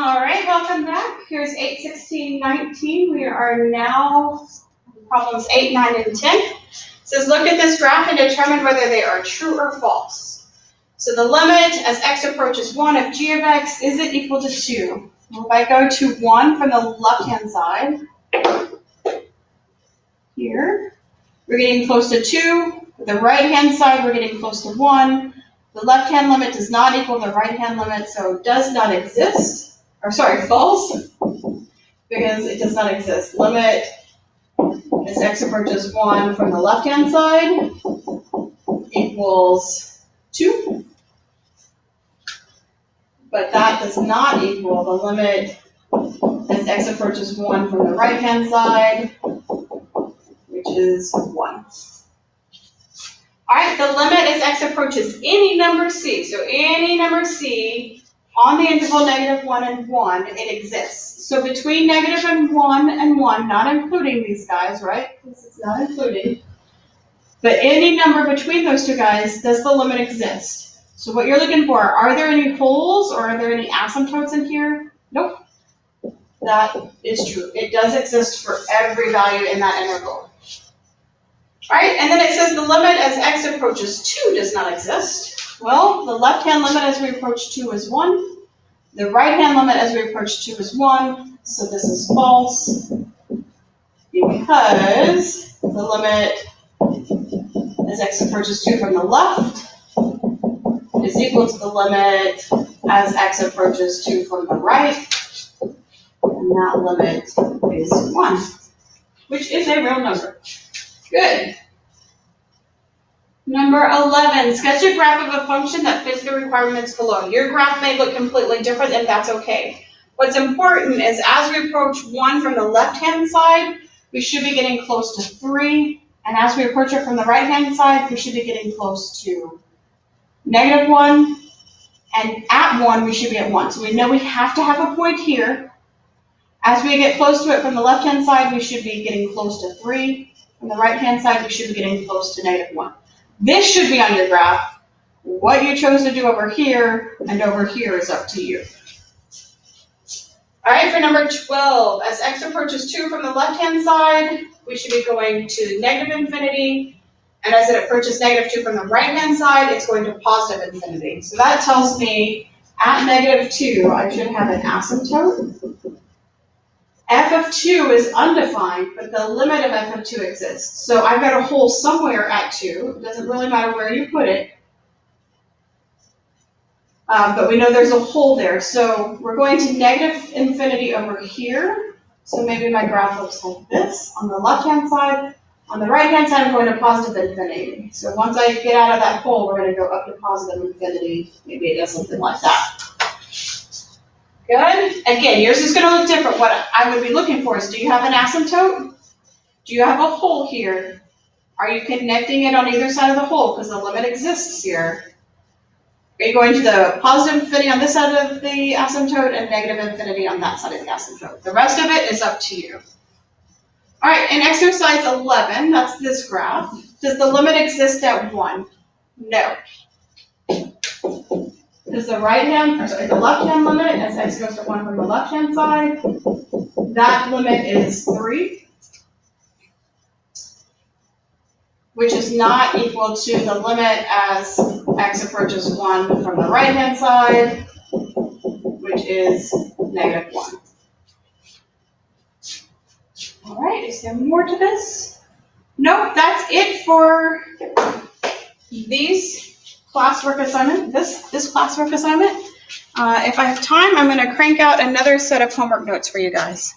All right, welcome back. Here's 8, 16, 19. We are now problems 8, 9, and 10. It says look at this graph and determine whether they are true or false. So the limit as x approaches 1 of g of x, is it equal to 2? Well, if I go to 1 from the left-hand side, here, we're getting close to 2. The right-hand side, we're getting close to 1. The left-hand limit does not equal the right-hand limit, so it does not exist. Or sorry, false, because it does not exist. Limit as x approaches 1 from the left-hand side equals 2. But that does not equal the limit as x approaches 1 from the right-hand side, which is 1. All right, the limit as x approaches any number c. So any number c on the interval -1 and 1, it exists. So between -1 and 1, not including these guys, right? This is not including. But any number between those two guys, does the limit exist? So what you're looking for, are there any holes or are there any asymptotes in here? Nope. That is true. It does exist for every value in that interval. All right, and then it says the limit as x approaches 2 does not exist. Well, the left-hand limit as we approach 2 is 1. The right-hand limit as we approach 2 is 1. So this is false because the limit as x approaches 2 from the left is equal to the limit as x approaches 2 from the right. And that limit is 1, which is a real number. Good. Number 11, sketch a graph of a function that fits the requirements below. Your graph may look completely different, and that's okay. What's important is as we approach 1 from the left-hand side, we should be getting close to 3. And as we approach it from the right-hand side, we should be getting close to -1. And at 1, we should be at 1. So we know we have to have a point here. As we get close to it from the left-hand side, we should be getting close to 3. From the right-hand side, we should be getting close to -1. This should be on your graph. What you chose to do over here and over here is up to you. All right, for number 12, as x approaches 2 from the left-hand side, we should be going to -infinity. And as it approaches -2 from the right-hand side, it's going to positive infinity. So that tells me at -2, I should have an asymptote. F of 2 is undefined, but the limit of f of 2 exists. So I've got a hole somewhere at 2. It doesn't really matter where you put it. But we know there's a hole there. So we're going to -infinity over here. So maybe my graph looks like this on the left-hand side. On the right-hand side, I'm going to positive infinity. So once I get out of that hole, we're going to go up to positive infinity. Maybe it does something like that. Good. Again, yours is going to look different. What I would be looking for is, do you have an asymptote? Do you have a hole here? Are you connecting it on either side of the hole because the limit exists here? Are you going to the positive infinity on this side of the asymptote and negative infinity on that side of the asymptote? The rest of it is up to you. All right, in exercise 11, that's this graph. Does the limit exist at 1? No. Is the the left-hand limit as x goes to 1 from the left-hand side? That limit is 3, which is not equal to the limit as x approaches 1 from the right-hand side, which is -1. All right, is there more to this? Nope, that's it for these classwork assignment, this classwork assignment. If I have time, I'm going to crank out another set of homework notes for you guys.